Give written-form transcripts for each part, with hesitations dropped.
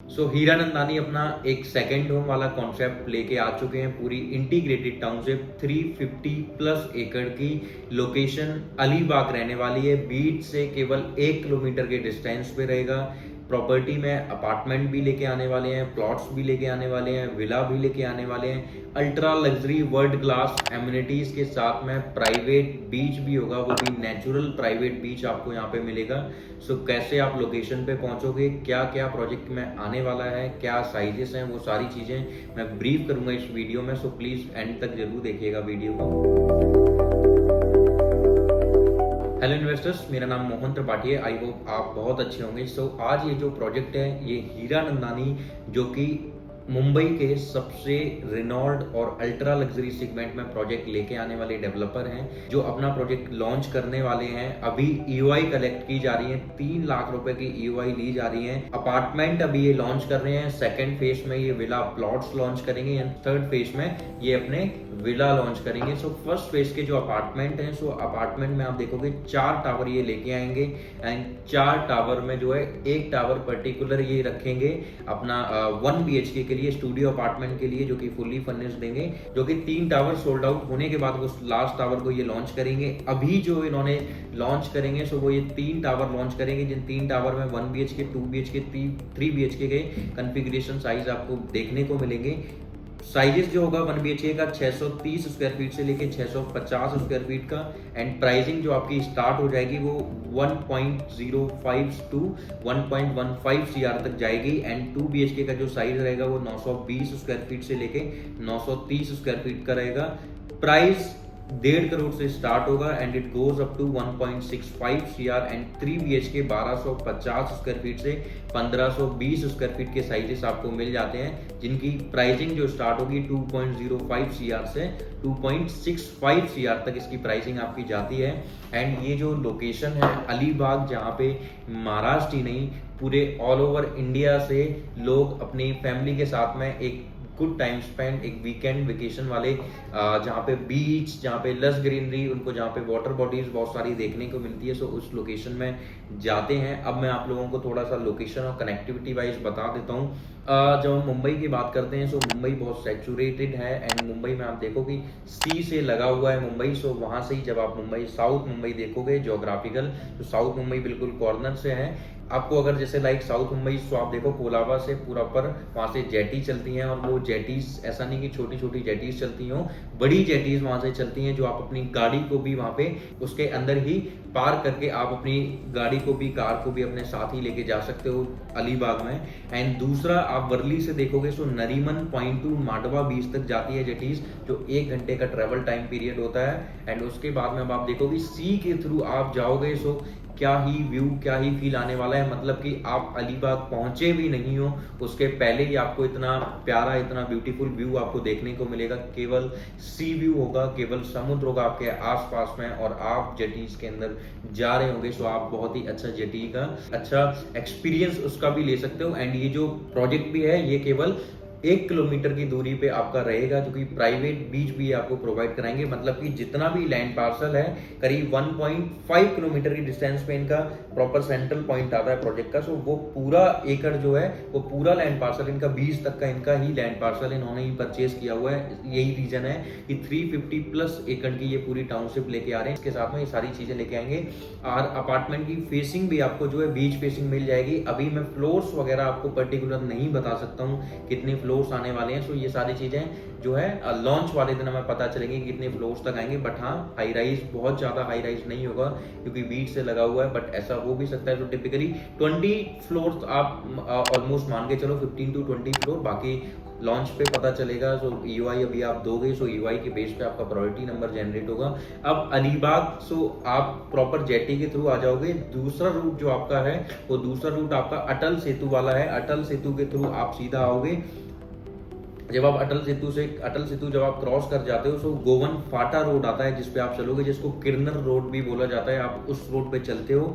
हीरानंदानी अपना एक second home वाला कॉन्सेप्ट लेके आ चुके हैं। पूरी इंटीग्रेटेड टाउनशिप 350 प्लस एकड़ की लोकेशन अलीबाग रहने वाली है। बीच से केवल 1 किलोमीटर के डिस्टेंस पे रहेगा। प्रॉपर्टी में अपार्टमेंट भी लेके आने वाले हैं, प्लॉट्स भी लेके आने वाले हैं, विला भी लेके आने वाले हैं। Ultra luxury world class amenities के साथ में प्राइवेट बीच भी होगा, वो भी नेचुरल प्राइवेट बीच आपको यहाँ पे मिलेगा। कैसे आप लोकेशन पे पहुंचोगे, क्या क्या प्रोजेक्ट में आने वाला है, क्या साइजेस हैं, वो सारी चीजें मैं ब्रीफ करूंगा इस वीडियो में। प्लीज एंड तक जरूर देखिएगा वीडियो को। हेलो इन्वेस्टर्स, मेरा नाम मोहन त्रिपाठी है। आई होप आप बहुत अच्छे होंगे। आज ये जो प्रोजेक्ट है ये हीरानंदानी, जो कि मुंबई के सबसे रिनॉल्ड और अल्ट्रा लग्जरी सेगमेंट में प्रोजेक्ट लेके आने वाले डेवलपर हैं, जो अपना प्रोजेक्ट लॉन्च करने वाले हैं। अभी ईओआई कलेक्ट की जा रही है, 3 लाख रुपए की ईओआई ली जा रही है। अपार्टमेंट अभी ये लॉन्च कर रहे हैं। सेकंड फेज में ये विला प्लॉट्स लॉन्च करेंगे एंड थर्ड फेज में ये अपने विला लॉन्च करेंगे। फर्स्ट फेज के जो अपार्टमेंट हैं, अपार्टमेंट में आप देखोगे 4 टावर ये लेके आएंगे एंड 4 टावर में जो है एक टावर पर्टिकुलर ये रखेंगे अपना 1 BHK के लिए, स्टूडियो अपार्टमेंट के लिए, जो कि फुल्ली फर्निश्ड देंगे। जो कि 3 टावर सोल्ड आउट होने के बाद वो लास्ट टावर को ये लॉन्च करेंगे। अभी जो इन्होंने लॉन्च करेंगे वो ये 3 टावर लॉन्च करेंगे, जिन 3 टावर में 1 BHK, 2 BHK, 3 BHK के कॉन्फ़िगरेशन साइज आपको देखने को मिलेंगे। साइजेस जो होगा 1 BHK का 630 स्क्वायर फीट से लेके 650 स्क्वायर फीट का एंड प्राइसिंग जो आपकी स्टार्ट हो जाएगी वो 1.05 टू 1.15 CR तक जाएगी। एंड 2 BHK का जो साइज रहेगा वो 920 स्क्वायर फीट से लेके 930 स्क्वायर फीट का रहेगा। प्राइस 1.5 करोड़ से स्टार्ट होगा and it goes up to 1.65 CR and 3 BHK 1250 square feet से 1520 स्क्वायर फीट के साइजेस आपको मिल जाते हैं, जिनकी प्राइसिंग जो स्टार्ट होगी 2.05 CR से 2.65 CR तक इसकी प्राइसिंग आपकी जाती है। एंड ये जो लोकेशन है अलीबाग, जहाँ पे महाराष्ट्र ही नहीं पूरे ऑल ओवर इंडिया से लोग अपनी फैमिली के साथ में एक गुड टाइम स्पेंड, एक वीकेंड वेकेशन वाले, जहाँ पे बीच, जहाँ पे लस ग्रीनरी, उनको जहाँ पे वाटर बॉडीज बहुत सारी देखने को मिलती है, उस लोकेशन में जाते हैं। अब मैं आप लोगों को थोड़ा सा लोकेशन और कनेक्टिविटी वाइज बता देता हूँ। जब हम मुंबई की बात करते हैं मुंबई बहुत सैचुरेटेड है एंड मुंबई में आप देखो कि सी से लगा हुआ है मुंबई। वहां से ही जब आप मुंबई साउथ मुंबई देखोगे ज्योग्राफिकल, तो साउथ मुंबई बिल्कुल कॉर्नर से है। आपको अगर जैसे लाइक साउथ मुंबई, आप देखो कोलाबा से पूरा पर वहां से जेटी चलती हैं, और वो जेटीज ऐसा नहीं कि छोटी छोटी जेटीज चलती हो, बड़ी जेटीज वहां से चलती हैं, जो आप अपनी गाड़ी को भी वहां पे उसके अंदर ही पार्क करके आप अपनी गाड़ी को भी, कार को भी अपने साथ ही लेके जा सकते हो अलीबाग में। एंड दूसरा, आप वर्ली से देखोगे नरीमन पॉइंट टू मांडवा बीच तक जाती है जेटीज, जो 1 घंटे का ट्रेवल टाइम पीरियड होता है। एंड उसके बाद में अब आप देखोगे सी के थ्रू आप जाओगे, क्या ही व्यू, क्या ही फील आने वाला है। मतलब कि आप अलीबाग पहुंचे भी नहीं हो उसके पहले ही आपको इतना प्यारा, इतना ब्यूटीफुल व्यू आपको देखने को मिलेगा। केवल सी व्यू होगा, केवल समुद्र होगा आपके आसपास में, और आप जेटीज के अंदर जा रहे होंगे। आप बहुत ही अच्छा जेटी का अच्छा एक्सपीरियंस उसका भी ले सकते हो। एंड ये जो प्रोजेक्ट भी है ये केवल 1 किलोमीटर की दूरी पे आपका रहेगा, जो कि प्राइवेट बीच भी आपको प्रोवाइड कराएंगे। मतलब कि जितना भी लैंड पार्सल है, करीब 1.5 किलोमीटर की डिस्टेंस पे इनका प्रॉपर सेंट्रल पॉइंट आता है प्रोजेक्ट का। वो पूरा एकड़ जो है वो पूरा लैंड पार्सल इनका 20 तक का इनका ही लैंड पार्सल इन्होंने ही परचेज किया हुआ है। यही रीजन है कि 350 प्लस एकड़ की ये पूरी टाउनशिप लेके आ रहे हैं। इसके साथ में ये सारी चीजें लेके आएंगे, और अपार्टमेंट की फेसिंग भी आपको जो है बीच फेसिंग मिल जाएगी। अभी मैं फ्लोर्स वगैरह आपको पर्टिकुलर नहीं बता सकता हूँ कितने फ्लोर्स आने वाले हैं। ये सारी चीजें जो है लॉन्च वाले दिन हमें पता चलेंगे कितने फ्लोर्स तक आएंगे। बट हाँ, हाई राइज, बहुत ज्यादा हाई राइज नहीं होगा क्योंकि बीच से लगा हुआ है, बट ऐसा हो भी सकता है। टिपिकली 20 फ्लोर्स आप ऑलमोस्ट मान के चलो, 15 to 20 फ्लोर। बाकी लॉन्च पे पता चलेगा। ईओआई अभी आप दोगे, ईओआई के बेस पे आपका प्रायोरिटी नंबर जनरेट होगा। अब अलीबाग आप प्रॉपर जेटी के थ्रू आ जाओगे। दूसरा रूट जो आपका है वो दूसरा रूट आपका अटल सेतु वाला है। अटल सेतु के थ्रू आप सीधा आओगे। जब आप अटल सेतु जब आप क्रॉस कर जाते हो गोवन फाटा रोड आता है जिसपे आप चलोगे, जिसको किरनर रोड भी बोला जाता है। आप उस रोड पे चलते हो,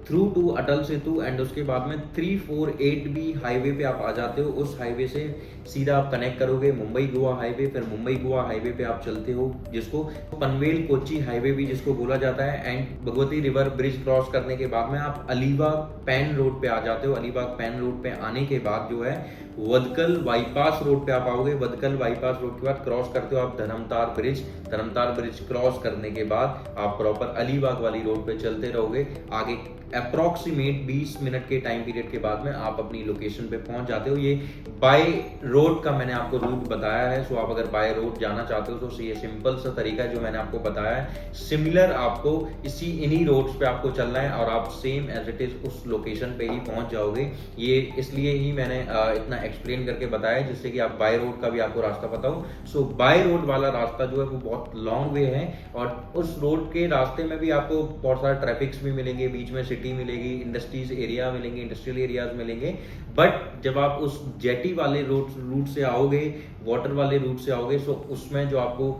through to Atal Setu and उसके बाद में 348 भी हाईवे पे आप आ जाते हो। उस हाईवे से सीधा आप कनेक्ट करोगे मुंबई गोवा हाईवे, फिर मुंबई गोवा हाईवे पे आप चलते हो जिसको पनवेल कोची हाईवे भी जिसको बोला जाता है। And Bhagwati river bridge cross करने के बाद में आप अलीबाग पैन रोड पे आ जाते हो। अलीबाग पैन रोड पे आने के बाद जो है वदकल बाईपास रोड पे आप आओगे। वदकल बाईपास रोड के बाद क्रॉस करते हो आप धर्मतार ब्रिज। धर्मतार ब्रिज क्रॉस करने के बाद आप प्रॉपर अलीबाग वाली रोड पे चलते रहोगे। आगे अप्रोक्सीमेट 20 मिनट के टाइम पीरियड के बाद में आप अपनी लोकेशन पे पहुंच जाते हो। ये बाय रोड का मैंने आपको रूट बताया है। सो आप अगर बाय रोड जाना चाहते हो तो ये सिंपल सा तरीका है जो मैंने आपको बताया है। सिमिलर आपको इन्हीं रोड्स पे आपको चलना है और आप सेम एज इट इज उस लोकेशन पे ही पहुंच जाओगे। ये इसलिए ही मैंने इतना एक्सप्लेन करके बताया जिससे कि आप बाय रोड का भी आपको रास्ता पता हो। सो बाय रोड वाला रास्ता जो है वो बहुत लॉन्ग वे है और उस रोड के रास्ते में भी आपको बहुत सारे ट्रैफिक्स भी मिलेंगे, बीच में सिटी मिलेगी, इंडस्ट्रीज एरिया मिलेंगे, इंडस्ट्रियल एरियाज मिलेंगे। बट जब आप उस जेटी वाले रूट से आओगे, वाटर वाले रूट से आओगे, सो उसमें जो आपको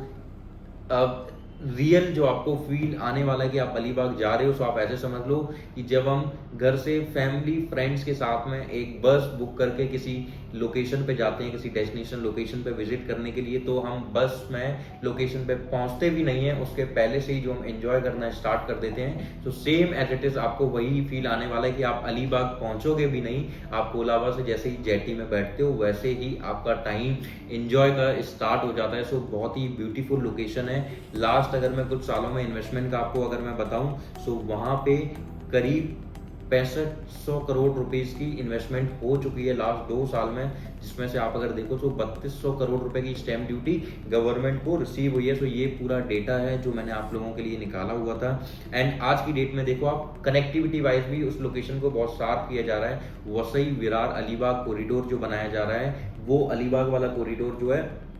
रियल जो आपको फील आने वाला है कि आप अलीबाग जा रहे हो। सो आप ऐसे समझ लो कि जब हम घर से फैमिली फ्रेंड्स के साथ में एक बस बुक करके किसी लोकेशन पे जाते हैं, किसी डेस्टिनेशन लोकेशन पे विजिट करने के लिए, तो हम बस में लोकेशन पे पहुंचते भी नहीं है, उसके पहले से ही जो हम एंजॉय करना स्टार्ट कर देते हैं। तो सेम एज इट इज आपको वही फील आने वाला है कि आप अलीबाग पहुंचोगे भी नहीं, आप कोलाबा से जैसे ही जेटी में बैठते हो वैसे ही आपका टाइम एंजॉय का स्टार्ट हो जाता है। सो बहुत ही ब्यूटीफुल लोकेशन है। लास्ट अगर मैं कुछ सालों में इन्वेस्टमेंट का आपको अगर मैं बताऊं, सो वहां पे करीब 6500 करोड़ रुपीस की इन्वेस्टमेंट हो चुकी है लास्ट 2 साल में, जिसमें से आप अगर देखो तो 3200 करोड़ रुपए की स्टैम्प ड्यूटी गवर्नमेंट को रिसीव हुई है। सो ये पूरा डेटा है जो मैंने आप लोगों के लिए निकाला हुआ था। एंड आज की डेट में देखो आप कनेक्टिविटी वाइज भी उस लोकेशन को बहुत शार्प किया जा रहा है। वसई विरार अलीबाग कॉरिडोर जो बनाया जा रहा है, वो अलीबाग वाला कॉरिडोर जो है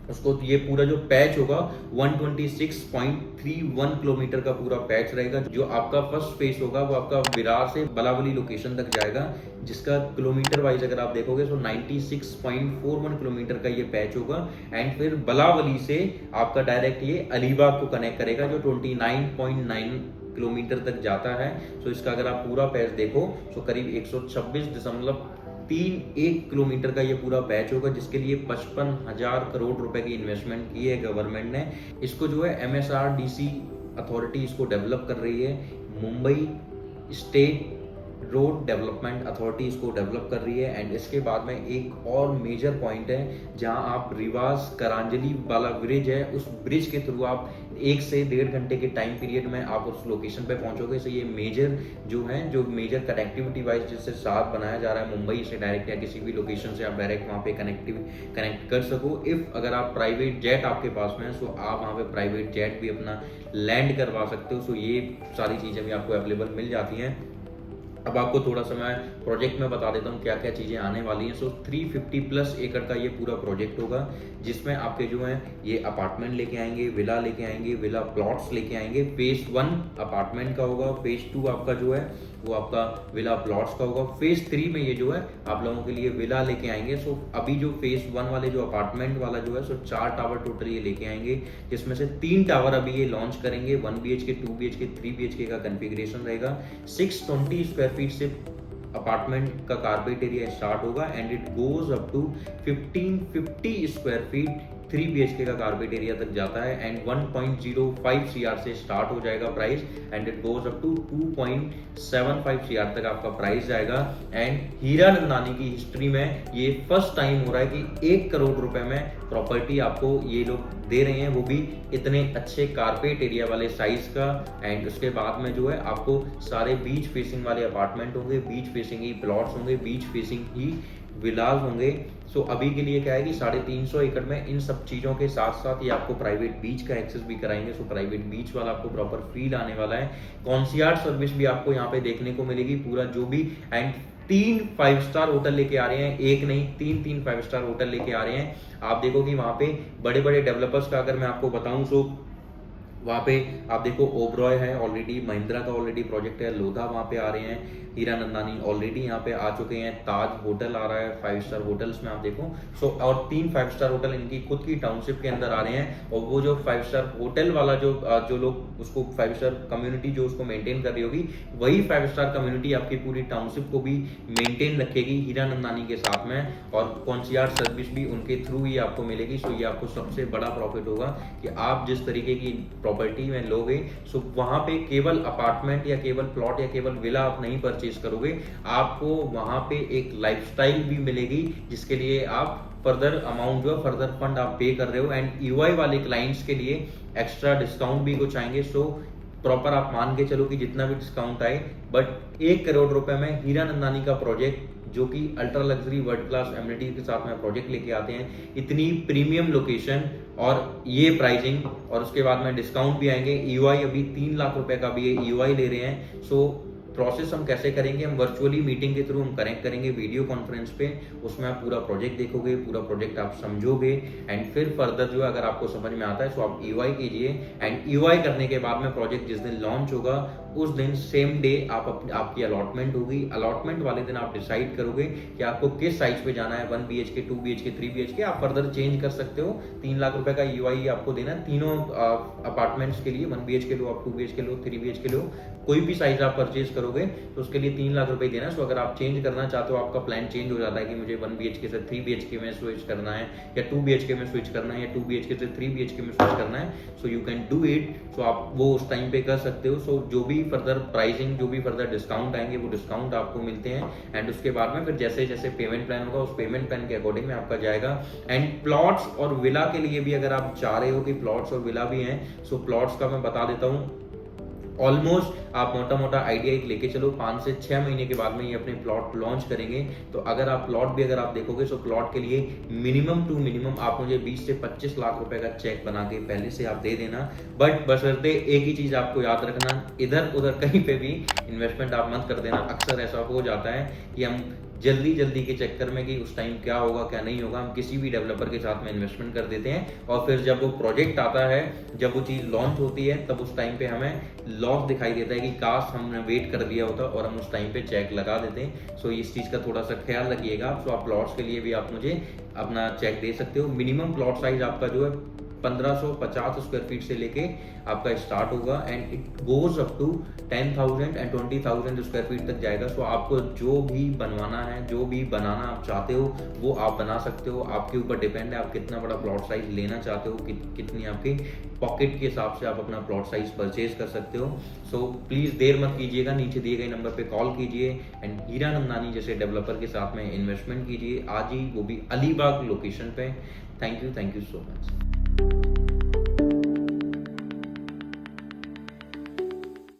उसको ये पूरा जो पैच होगा 126.31 किलोमीटर का पूरा पैच रहेगा। जो आपका फर्स्ट फेस होगा वो आपका विरार से बलावली लोकेशन तक जाएगा, जिसका किलोमीटर वाइज अगर आप देखोगे तो 96.41 किलोमीटर का ये पैच होगा। एंड फिर बलावली से आपका डायरेक्ट ये अलीबाग को कनेक्ट करेगा जो 29.9 किलोमीटर तक जाता है। सो इसका अगर आप पूरा पैच देखो तो करीब 126.31 किलोमीटर का ये पूरा पैच होगा, जिसके लिए 55,000 करोड़ रुपए की इन्वेस्टमेंट की है गवर्नमेंट ने। इसको जो है MSRDC अथॉरिटी इसको डेवलप कर रही है। Mumbai state road development authority इसको डेवलप कर रही है। एंड इसके बाद में एक और मेजर पॉइंट है जहां आप रिवास करांजली वाला ब्रिज है, उस ब्रिज के थ्रू आप 1 से 1.5 घंटे के टाइम पीरियड में आप उस लोकेशन पे पहुंचोगे। सो ये मेजर जो है, जो मेजर कनेक्टिविटी वाइज जिससे साथ बनाया जा रहा है मुंबई से डायरेक्ट या किसी भी लोकेशन से आप डायरेक्ट वहां पे कनेक्ट कर सको। इफ अगर आप प्राइवेट जेट आपके पास में है, सो आप वहां पे प्राइवेट जेट भी अपना लैंड करवा सकते हो। सो ये सारी चीजें भी आपको अवेलेबल मिल जाती हैं। अब आपको थोड़ा सा मैं प्रोजेक्ट में बता देता हूँ क्या क्या चीज़ें आने वाली हैं। सो 350 प्लस एकड़ का ये पूरा प्रोजेक्ट होगा, जिसमें आपके जो है ये अपार्टमेंट लेके आएंगे, विला लेके आएंगे, विला प्लॉट्स लेके आएंगे। फेज 1 अपार्टमेंट का होगा, फेज 2 आपका जो है वो आपका विला प्लॉट्स का होगा। फेज 3 में ये जो है आप लोगों के लिए विला लेके आएंगे। सो अभी जो फेज 1 वाले जो अपार्टमेंट वाला जो है, सो 4 टावर टोटल ये लेके आएंगे, जिसमें से 3 टावर अभी ये लॉन्च करेंगे। 1 BHK, 2 BHK, 3 BHK का कॉन्फ़िगरेशन रहेगा। 620 स्क्वायर फीट से अपार्टमेंट का कारपेट एरिया स्टार्ट होगा and it goes up to 1550 square feet 3 BHK का कारपेट एरिया तक जाता है। एंड 1.05 CR से स्टार्ट हो जाएगा price and it goes up to 2.75 CR तक आपका प्राइस जाएगा। एंड हीरा नंदानी की हिस्ट्री में ये फर्स्ट टाइम हो रहा है कि 1 करोड़ रुपए में प्रॉपर्टी आपको ये लोग दे रहे हैं, वो भी इतने अच्छे कारपेट एरिया वाले साइज का। एंड उसके बाद में जो है आपको सारे बीच फेसिंग वाले अपार्टमेंट होंगे, बीच फेसिंग ही प्लॉट्स होंगे, बीच फेसिंग ही विलाज होंगे। सो अभी के लिए क्या है कि 350 एकड़ में इन सब चीज़ों के साथ साथ ये आपको प्राइवेट बीच का एक्सेस भी कराएंगे। सो प्राइवेट बीच वाला आपको प्रॉपर फील आने वाला है। कॉन्सियर्ज सर्विस भी आपको यहाँ पे देखने को मिलेगी पूरा जो भी। एंड 3 5 स्टार होटल लेके आ रहे हैं, एक नहीं 3 5 स्टार होटल लेके आ रहे हैं। आप देखो कि वहाँ पे बड़े बड़े डेवलपर्स का अगर मैं आपको बताऊँ, सो वहाँ पे आप देखो ओबरॉय है ऑलरेडी, महिंद्रा का ऑलरेडी प्रोजेक्ट है, लोधा वहाँ पे आ रहे हैं, हीरा नंदानी ऑलरेडी यहाँ पे आ चुके हैं, ताज होटल आ रहा है 5 स्टार होटल्स में आप देखो। सो और 3 5 स्टार होटल इनकी खुद की टाउनशिप के अंदर आ रहे हैं, और वो जो 5 स्टार होटल वाला जो लोग उसको 5 स्टार कम्युनिटी जो उसको मेंटेन कर रही होगी, वही 5 स्टार कम्युनिटी आपकी पूरी टाउनशिप को भी मेंटेन रखेगी हीरा नंदानी के साथ में, और कॉन्सियर्ज सर्विस भी उनके थ्रू ही आपको मिलेगी। सो ये आपको सबसे बड़ा प्रॉफिट होगा कि आप जिस तरीके की प्रॉपर्टी में लोगे, सो वहां पे केवल अपार्टमेंट या केवल प्लॉट या केवल विला आप नहीं परचेज करोगे, आपको वहां पे एक लाइफस्टाइल भी मिलेगी जिसके लिए आप फर्दर अमाउंट जो है फर्दर फंड आप पे कर रहे हो। एंड ईवाई वाले क्लाइंट्स के लिए एक्स्ट्रा डिस्काउंट भी कुछ आएंगे। सो प्रॉपर आप मान के चलो कि जितना भी डिस्काउंट आए, बट 1 करोड़ रुपए में हीरा नंदानी का प्रोजेक्ट जो कि ultra luxury world class amenities के साथ में प्रोजेक्ट लेके आते हैं, इतनी प्रीमियम लोकेशन और ये प्राइसिंग, और उसके बाद में डिस्काउंट भी आएंगे। ईवाई अभी 3 लाख रुपए का भी ये ईवाई ले रहे हैं। सो प्रोसेस हम कैसे करेंगे, हम वर्चुअली मीटिंग के थ्रू हम कनेक्ट करेंगे वीडियो कॉन्फ्रेंस पे, उसमें आप पूरा प्रोजेक्ट देखोगे, पूरा प्रोजेक्ट आप समझोगे, एंड फिर फर्दर जो है अगर आपको समझ में आता है तो आप ईवाई कीजिए। एंड ईवाई करने के बाद में प्रोजेक्ट जिस दिन लॉन्च होगा उस दिन सेम डे आपकी अलॉटमेंट होगी। अलॉटमेंट वाले दिन आप डिसाइड करोगे कि आपको किस साइज पे जाना है, 1 BHK 2 BHK 3 BHK, आप फर्दर चेंज कर सकते हो। 3 लाख रुपए का ईवाई आपको देना है तीनों अपार्टमेंट्स के लिए, 1 BHK लो, आप 2 BHK लो, 3 BHK लो, कोई भी साइज आप परचेज करोगे तो उसके लिए 3 लाख रुपए देना है। सो अगर आप चेंज करना चाहते हो, आपका प्लान चेंज हो जाता है कि मुझे 1 BHK से 3 BHK में स्विच करना है, या 2 BHK में स्विच करना है, या 2 BHK से 3 BHK में स्विच करना है, so you can do it. So आप वो उस टाइम पे कर सकते हो। सो जो भी फर्दर प्राइसिंग, जो भी फर्दर डिस्काउंट आएंगे वो डिस्काउंट आपको मिलते हैं। एंड उसके बाद में फिर जैसे जैसे पेमेंट प्लान होगा उस पेमेंट प्लान के अकॉर्डिंग में आपका जाएगा। एंड प्लॉट्स और विला के लिए भी अगर आप चाह रहे हो कि प्लॉट्स और विला भी हैं, सो प्लॉट्स का मैं बता देता हूँ। ऑलमोस्ट आप मोटा मोटा आइडिया एक लेके चलो 5 से 6 महीने के बाद में ये अपने प्लॉट लॉन्च करेंगे। तो अगर आप प्लॉट भी अगर आप देखोगे, सो प्लॉट के लिए मिनिमम टू मिनिमम आप मुझे 20 से 25 लाख रुपए का चेक बना के पहले से आप दे देना। बट बशर्ते एक ही चीज आपको याद रखना, इधर उधर कहीं पे भी इन्वेस्टमेंट आप मत कर देना। अक्सर ऐसा हो जाता है कि हम जल्दी जल्दी के चक्कर में कि उस टाइम क्या होगा क्या नहीं होगा, हम किसी भी डेवलपर के साथ में इन्वेस्टमेंट कर देते हैं, और फिर जब वो प्रोजेक्ट आता है, जब वो चीज़ लॉन्च होती है, तब उस टाइम पे हमें लॉस दिखाई देता है कि काश हमने वेट कर दिया होता और हम उस टाइम पे चेक लगा देते हैं। सो इस चीज़ का थोड़ा सा ख्याल रखिएगा। सो आप प्लॉट्स के लिए भी आप मुझे अपना चेक दे सकते हो। मिनिमम प्लॉट साइज आपका जो है 1550 स्क्वायर फीट से लेके आपका स्टार्ट होगा, and it goes up to 10,000 and 20,000 square feet तक जाएगा। सो आपको जो भी बनवाना है, जो भी बनाना आप चाहते हो वो आप बना सकते हो। आपके ऊपर डिपेंड है आप कितना बड़ा प्लॉट साइज लेना चाहते हो, कितनी आपकी पॉकेट के हिसाब से आप अपना प्लॉट साइज परचेज कर सकते हो। सो प्लीज़ देर मत कीजिएगा, नीचे दिए गए नंबर पे कॉल कीजिए एंड हीरा नंदानी जैसे डेवलपर के साथ में इन्वेस्टमेंट कीजिए आज ही, वो भी अलीबाग लोकेशन पे। Thank you so much.